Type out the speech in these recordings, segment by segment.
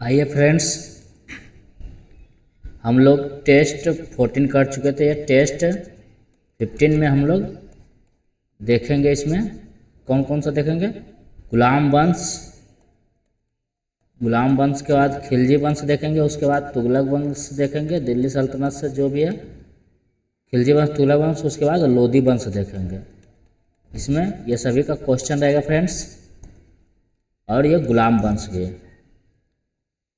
आइए फ्रेंड्स, हम लोग टेस्ट 14 कर चुके थे। ये टेस्ट 15 में हम लोग देखेंगे। इसमें कौन कौन सा देखेंगे? गुलाम वंश के बाद खिलजी वंश देखेंगे, उसके बाद तुगलक वंश देखेंगे, दिल्ली सल्तनत से जो भी है खिलजी वंश, तुगलक वंश, उसके बाद लोधी वंश देखेंगे। इसमें ये सभी का क्वेश्चन रहेगा फ्रेंड्स, और ये गुलाम वंश भी।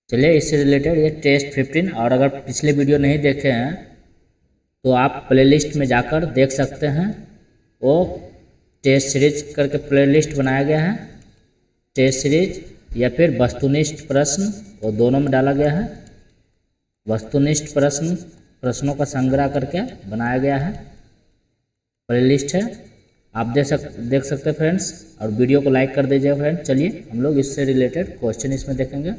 चलिए इससे रिलेटेड ये टेस्ट 15, और अगर पिछले वीडियो नहीं देखे हैं तो आप प्लेलिस्ट में जाकर देख सकते हैं। वो टेस्ट सीरीज करके प्लेलिस्ट बनाया गया है। टेस्ट सीरीज या फिर वस्तुनिष्ठ प्रश्न, वो दोनों में डाला गया है। वस्तुनिष्ठ प्रश्नों का संग्रह करके बनाया गया है, प्लेलिस्ट है। आप देख सकते हैं फ्रेंड्स, और वीडियो को लाइक कर दीजिएगा फ्रेंड्स। चलिए हम लोग इससे रिलेटेड क्वेश्चन इसमें देखेंगे।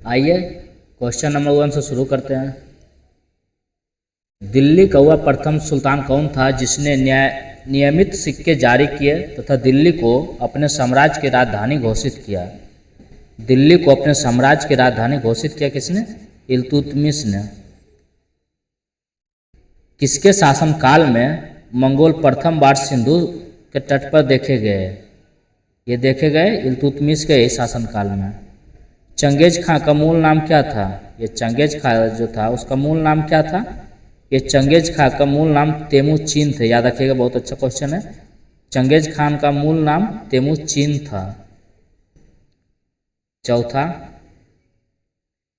आइए क्वेश्चन नंबर 1 से शुरू करते हैं। दिल्ली का वह प्रथम सुल्तान कौन था जिसने नियमित सिक्के जारी किए तथा दिल्ली को अपने साम्राज्य की राजधानी घोषित किया? दिल्ली को अपने साम्राज्य की राजधानी घोषित किया किसने? इल्तुतमिश ने। किसके शासनकाल में मंगोल प्रथम बार सिंधु के तट पर देखे गए? ये देखे गए इल्तुतमिश के शासनकाल में। चंगेज खां का मूल नाम क्या था? ये चंगेज खां जो था उसका मूल नाम क्या था? ये चंगेज खां का मूल नाम तेमुचिन थे। याद रखिएगा, बहुत अच्छा क्वेश्चन है। चंगेज खान का मूल नाम तेमुचिन था। चौथा,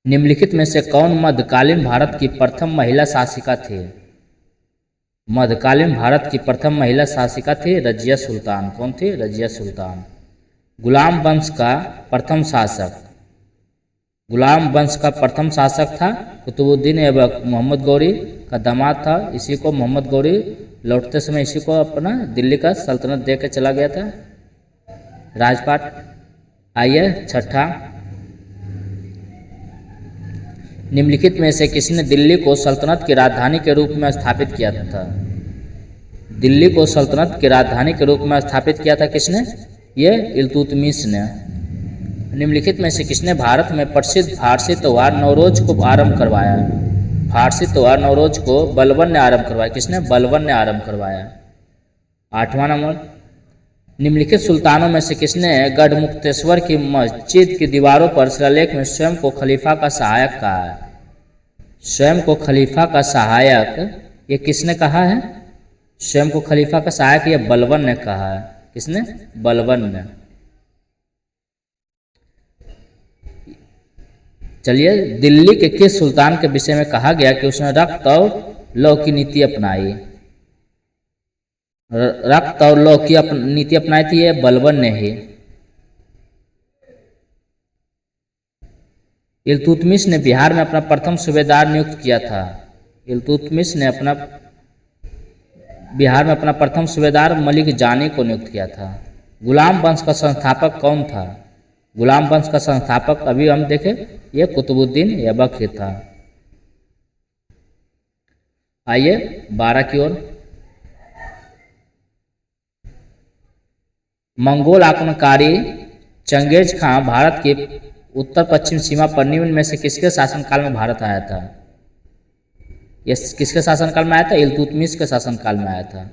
निम्नलिखित में से कौन मध्यकालीन भारत की प्रथम महिला शासिका थी? मध्यकालीन भारत की प्रथम महिला शासिका थी रजिया सुल्तान। कौन थी? रजिया सुल्तान। गुलाम वंश का प्रथम शासक, गुलाम वंश का प्रथम शासक था कुतुबुद्दीन ऐबक। मोहम्मद गौरी का दामाद था। इसी को मोहम्मद गौरी लौटते समय इसी को अपना दिल्ली का सल्तनत दे के चला गया था, राजपाट। आइए छठा, निम्नलिखित में से किसने दिल्ली को सल्तनत की राजधानी के रूप में स्थापित किया था? दिल्ली को सल्तनत की राजधानी के रूप में स्थापित किया था किसने? ये इल्तुतमिश ने। निम्नलिखित में से किसने भारत में प्रसिद्ध फारसी त्यौहार नवरोज को आरंभ करवाया? फारसी त्यौहार नवरोज को बलबन ने आरंभ करवाया। किसने? बलबन ने आरंभ करवाया। 8वां नंबर, निम्नलिखित सुल्तानों में से किसने गढ़मुक्तेश्वर की मस्जिद की दीवारों पर शिलालेख में स्वयं को खलीफा का सहायक कहा है? स्वयं को खलीफा का सहायक ये किसने कहा है? स्वयं को खलीफा का सहायक ये बलबन ने कहा है। किसने? बलबन ने। चलिए, दिल्ली के किस सुल्तान के विषय में कहा गया कि उसने रक्त और लौ की नीति अपनाई? रक्त और लौ की नीति अपनाई थी ये बलबन ने ही। इल्तुतमिश ने बिहार में अपना प्रथम सूबेदार नियुक्त किया था। इल्तुतमिश ने बिहार में अपना प्रथम सूबेदार मलिक जानी को नियुक्त किया था। गुलाम वंश का संस्थापक कौन था? गुलाम वंश का संस्थापक अभी हम देखें ये कुतुबुद्दीन ऐबक ही था। आइए 12 की ओर। मंगोल आक्रमणकारी चंगेज खां भारत की उत्तर पश्चिम सीमा पर निम्न में से किसके शासनकाल में भारत आया था? ये किसके शासनकाल में आया था? इल्तुतमिश के शासनकाल में आया था।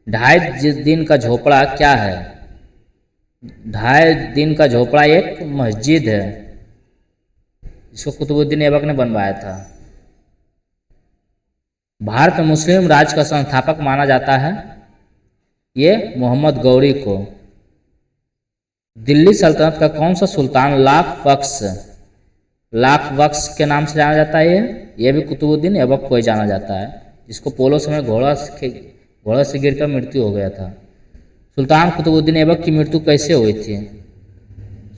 2.5 दिन का झोपड़ा क्या है? 2.5 दिन का झोपड़ा एक मस्जिद है। इसको कुतुबुद्दीन ऐबक ने बनवाया था। भारत में मुस्लिम राज का संस्थापक माना जाता है ये मोहम्मद गौरी को। दिल्ली सल्तनत का कौन सा सुल्तान लाख बख्श के नाम से जाना जाता है? ये भी कुतुबुद्दीन ऐबक को ही जाना जाता है, जिसको पोलो समय घोड़ा से गिरकर मृत्यु हो गया था। सुल्तान कुतुबुद्दीन ऐबक की मृत्यु कैसे हुई थी?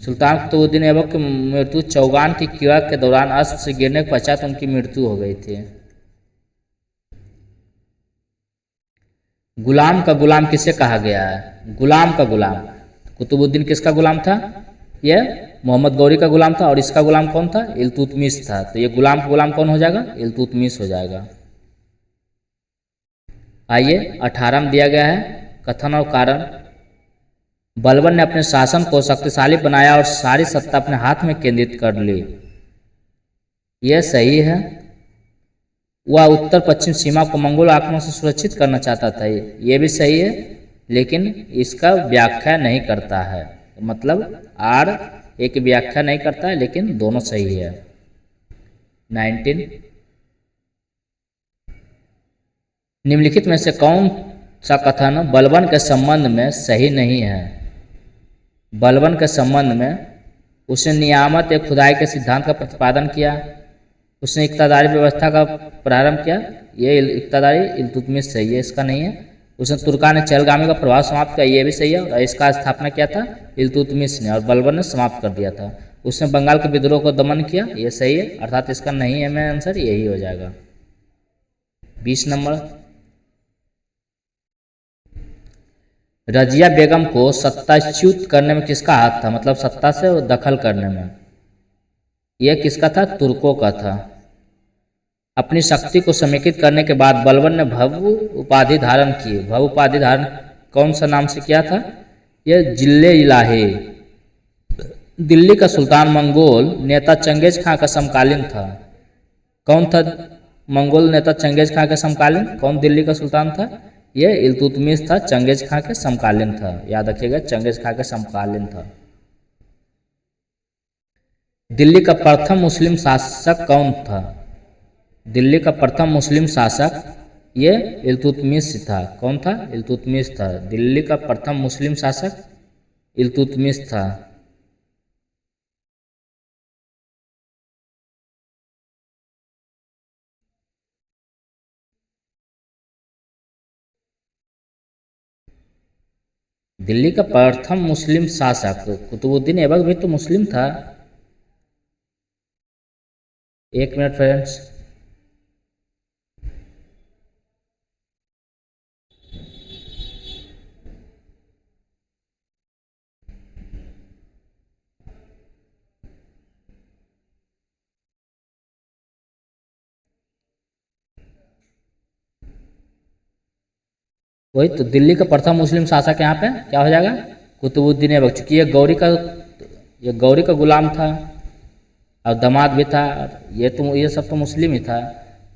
सुल्तान कुतुबुद्दीन ऐबक की मृत्यु चौगान की कीड़ा के दौरान अस्त्र से गिरने के पश्चात उनकी मृत्यु हो गई थी। गुलाम का गुलाम किसे कहा गया है? गुलाम का गुलाम कुतुबुद्दीन किसका गुलाम था? यह मोहम्मद गौरी का गुलाम था और इसका गुलाम कौन था? इल्तुतमिश था। तो ये गुलाम का गुलाम कौन हो जाएगा? इल्तुतमिश हो जाएगा। आइए 18 में दिया गया है कथन और कारण। बलबन ने अपने शासन को शक्तिशाली बनाया और सारी सत्ता अपने हाथ में केंद्रित कर ली। यह सही है। वह उत्तर पश्चिम सीमा को मंगोल आक्रमण से सुरक्षित करना चाहता था, ये भी सही है, लेकिन इसका व्याख्या नहीं करता है। मतलब आर एक व्याख्या नहीं करता है, लेकिन दोनों सही है। 19 निम्नलिखित में से कौन सा कथन बलबन के संबंध में सही नहीं है? बलबन के संबंध में उसने नियामत या खुदाई के सिद्धांत का प्रतिपादन किया, उसने इक्तादारी व्यवस्था का प्रारंभ किया, ये इक्तादारी इल्तुतमिश सही है, इसका नहीं है। उसने तुर्कान चहलगामी का प्रभाव समाप्त किया, ये भी सही है, और इसका स्थापना किया था इल्तुतमिश ने और बलबन ने समाप्त कर दिया था। उसने बंगाल के विद्रोह को दमन किया, ये सही है, अर्थात इसका नहीं है मेरा आंसर, यही हो जाएगा। 20 नंबर रजिया बेगम को सत्ताच्युत करने में किसका हाथ था? मतलब सत्ता से दखल करने में। यह किसका था? तुर्कों का था। अपनी शक्ति को समेकित करने के बाद बलबन ने भव्य उपाधि धारण की। भव्य उपाधि धारण कौन सा नाम से किया था? यह जिले इलाही। दिल्ली का सुल्तान मंगोल नेता चंगेज खां का समकालीन था। कौन था मंगोल नेता चंगेज खां के समकालीन? कौन दिल्ली का सुल्तान था? यह इल्तुतमिश था, चंगेज खां के समकालीन था। याद रखिएगा, चंगेज खां के समकालीन था। दिल्ली का प्रथम मुस्लिम शासक कौन था? दिल्ली का प्रथम मुस्लिम शासक ये इल्तुतमिश था। कौन था? इल्तुतमिश था। दिल्ली का प्रथम मुस्लिम शासक इल्तुतमिश था। दिल्ली का प्रथम मुस्लिम शासक कुतुबुद्दीन ऐबक भी तो मुस्लिम था। 1 मिनट फ्रेंड्स। वही तो दिल्ली का प्रथम मुस्लिम शासक यहाँ पे क्या हो जाएगा? कुतुबुद्दीन ऐबक। चूंकि ये गौरी का गुलाम था और दामाद भी था, ये सब तो मुस्लिम ही था।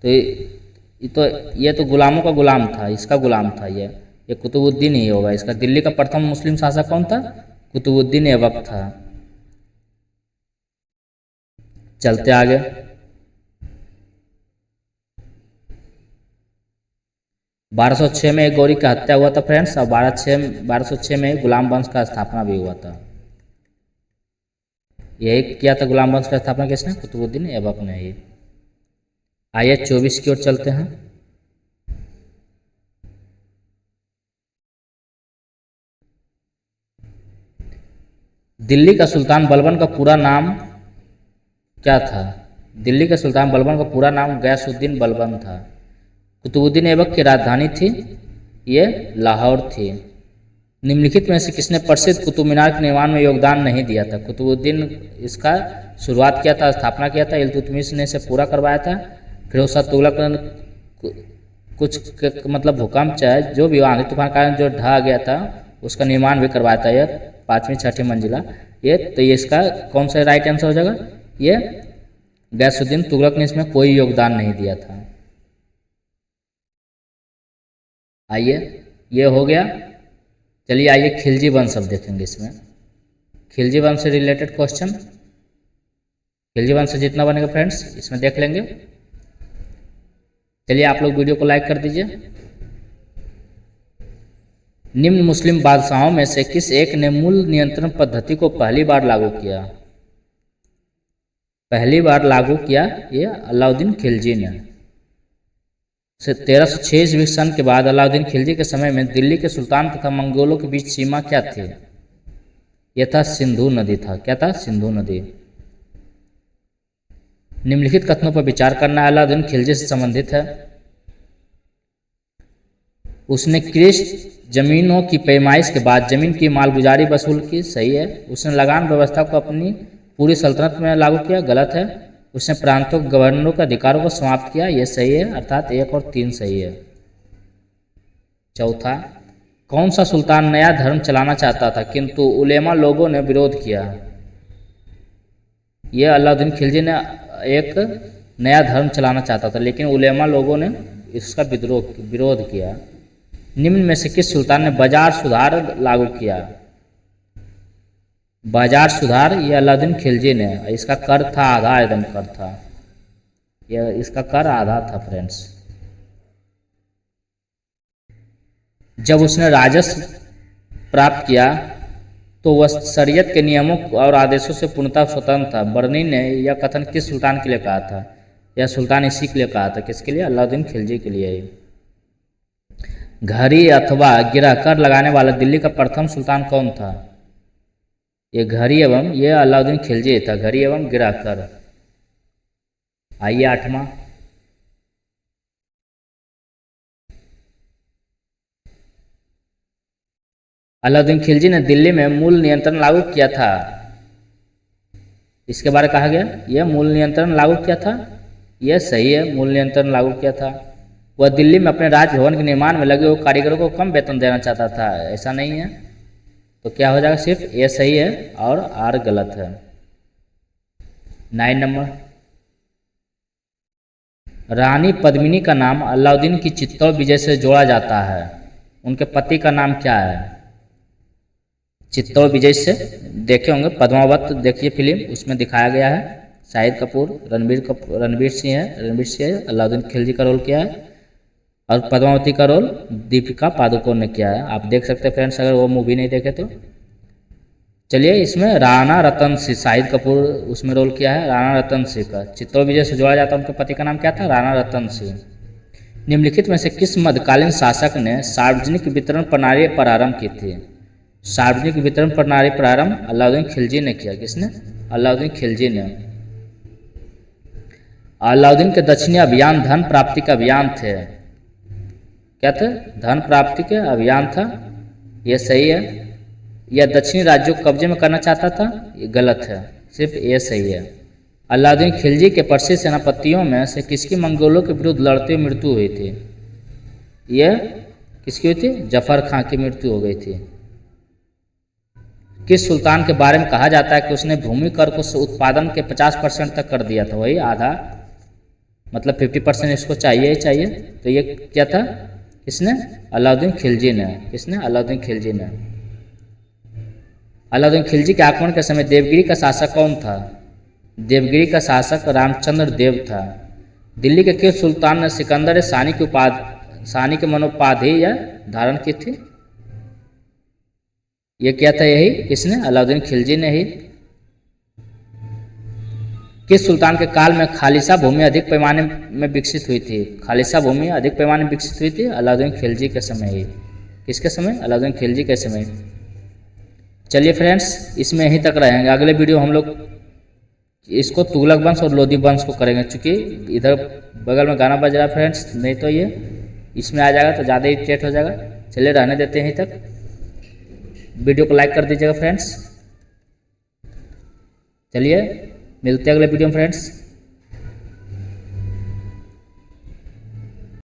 तो ये तो गुलामों का गुलाम था, इसका गुलाम था। ये कुतुबुद्दीन ही होगा इसका। दिल्ली का प्रथम मुस्लिम शासक कौन था? कुतुबुद्दीन ऐबक था। चलते आगे। 1206 में एक गौरी का हत्या हुआ था फ्रेंड्स, और 1206 में गुलाम वंश का स्थापना भी हुआ था। यही किया था गुलाम वंश का स्थापना किसने? कुतुबुद्दीन ऐबक ने ही। आइए 24 की ओर चलते हैं। दिल्ली का सुल्तान बलबन का पूरा नाम क्या था? दिल्ली के सुल्तान बलबन का पूरा नाम गयासुद्दीन बलबन था। कुतुबुद्दीन ऐबक की राजधानी थी ये लाहौर थी। निम्नलिखित में से किसने प्रसिद्ध कुतुब मीनार के निर्माण में योगदान नहीं दिया था? कुतुबुद्दीन इसका शुरुआत किया था, स्थापना किया था, इल्तुतमिश ने इसे पूरा करवाया था। फिर उसका तुगलक कुछ मतलब भूकंप चाहे जो भी आंधी तूफान के कारण जो ढह गया था उसका निर्माण भी करवाया था। यह 5वीं 6ठी मंजिला। ये तो ये इसका कौन सा राइट आंसर हो जाएगा? ये गयासुद्दीन तुगलक ने इसमें कोई योगदान नहीं दिया था। आइए ये हो गया। चलिए आइए खिलजी वंश अब देखेंगे। इसमें खिलजी वंश से रिलेटेड क्वेश्चन, खिलजी वंश से जितना बनेगा फ्रेंड्स इसमें देख लेंगे। चलिए आप लोग वीडियो को लाइक कर दीजिए। निम्न मुस्लिम बादशाहों में से किस एक ने मूल नियंत्रण पद्धति को पहली बार लागू किया? पहली बार लागू किया ये अलाउद्दीन खिलजी ने। 1306 ईस्वी सन के बाद अलाउद्दीन खिलजी के समय में दिल्ली के सुल्तान तथा मंगोलों के बीच सीमा क्या थी? यह था सिंधु नदी था। क्या था? सिंधु नदी। निम्नलिखित कथनों पर विचार करना अलाउद्दीन खिलजी से संबंधित है। उसने कृषि जमीनों की पैमाइश के बाद जमीन की मालगुजारी वसूल की। सही है। उसने लगान व्यवस्था को अपनी पूरी सल्तनत में लागू किया, गलत है। उसने प्रांतों के गवर्नरों के अधिकारों को समाप्त किया, यह सही है, अर्थात 1 और 3 सही है। चौथा, कौन सा सुल्तान नया धर्म चलाना चाहता था किंतु उलेमा लोगों ने विरोध किया? यह अलाउद्दीन खिलजी ने एक नया धर्म चलाना चाहता था लेकिन उलेमा लोगों ने इसका विरोध किया। निम्न में से किस सुल्तान ने बाजार सुधार लागू किया? बाजार सुधार ये अलाउद्दीन खिलजी ने, इसका कर था आधा, एकदम कर था, यह इसका कर आधा था फ्रेंड्स। जब उसने राजस्व प्राप्त किया तो वह शरीयत के नियमों और आदेशों से पूर्णतः स्वतंत्र था। बर्नी ने यह कथन किस सुल्तान के लिए कहा था? यह सुल्तान इसी के लिए कहा था, किसके लिए? अलाउद्दीन खिलजी के लिए। घड़ी अथवा गिरा कर लगाने वाला दिल्ली का प्रथम सुल्तान कौन था? ये घड़ी एवं ये अलाउद्दीन खिलजी था, घड़ी एवं गिरा कर। आइए 8वां, अलाउद्दीन खिलजी ने दिल्ली में मूल नियंत्रण लागू किया था, इसके बारे में कहा गया यह मूल नियंत्रण लागू किया था, यह सही है, मूल नियंत्रण लागू किया था। वह दिल्ली में अपने राजभवन के निर्माण में लगे हुए कारीगरों को कम वेतन देना चाहता था, ऐसा नहीं है, तो क्या हो जाएगा? सिर्फ ए सही है और आर गलत है। 9 नंबर, रानी पद्मिनी का नाम अलाउद्दीन की चित्तौड़ विजय से जोड़ा जाता है, उनके पति का नाम क्या है? चित्तौड़ विजय से देखे होंगे, पद्मावत देखिए फिल्म, उसमें दिखाया गया है। शाहिद कपूर, रणवीर सिंह है, अलाउद्दीन खिलजी का रोल किया है और पद्मावती का रोल दीपिका पादुकोण ने किया है। आप देख सकते हैं फ्रेंड्स, अगर वो मूवी नहीं देखे तो। चलिए, इसमें राणा रतन सिंह, शाहिद कपूर उसमें रोल किया है राणा रतन सिंह का। चित्तौड़ विजय से जोड़ा जाता है, उनके पति का नाम क्या था? राणा रतन सिंह। निम्नलिखित में से किस मध्यकालीन शासक ने सार्वजनिक वितरण प्रणाली प्रारंभ की थी? सार्वजनिक वितरण प्रणाली प्रारंभ अलाउद्दीन खिलजी ने किया। किसने? अलाउद्दीन खिलजी ने। अलाउद्दीन के दक्षिणी अभियान धन प्राप्ति का अभियान थे, क्या थे? धन प्राप्ति के अभियान था, यह सही है। यह दक्षिणी राज्यों को कब्जे में करना चाहता था, ये गलत है, सिर्फ ये सही है। अलाउद्दीन खिलजी के प्रसिद्ध सेनापतियों में से किसकी मंगोलों के विरुद्ध लड़ते हुए मृत्यु हुई थी? यह किसकी हुई थी? जफर खां की मृत्यु हो गई थी। किस सुल्तान के बारे में कहा जाता है कि उसने भूमि कर को उत्पादन के 50% तक कर दिया था? वही आधा, मतलब 50% इसको चाहिए ही चाहिए, तो ये क्या था? किसने? अलाउद्दीन खिलजी ने। किसने? अलाउद्दीन खिलजी ने। अलाउद्दीन खिलजी के आक्रमण के समय देवगिरी का शासक कौन था? देवगिरी का शासक रामचंद्र देव था। दिल्ली के किस सुल्तान ने सिकंदर सानी की मनोपाधि या धारण की थी? ये क्या था? यही किसने? अलाउद्दीन खिलजी ने ही। किस सुल्तान के काल में खालिसा भूमि अधिक पैमाने में विकसित हुई थी? खालिसा भूमि अधिक पैमाने में विकसित हुई थी अलाउद्दीन खिलजी के समय ही। किसके समय? अलाउद्दीन खिलजी के समय। चलिए फ्रेंड्स, इसमें यहीं तक रहेंगे। अगले वीडियो हम लोग इसको तुगलक वंश और लोधी वंश को करेंगे, क्योंकि इधर बगल में गाना बज रहा है फ्रेंड्स, नहीं तो ये इसमें आ जाएगा तो ज़्यादा इरिटेट हो जाएगा। चलिए रहने देते हैं यहीं तक। वीडियो को लाइक कर दीजिएगा फ्रेंड्स। चलिए मिलते हैं अगले वीडियो में फ्रेंड्स।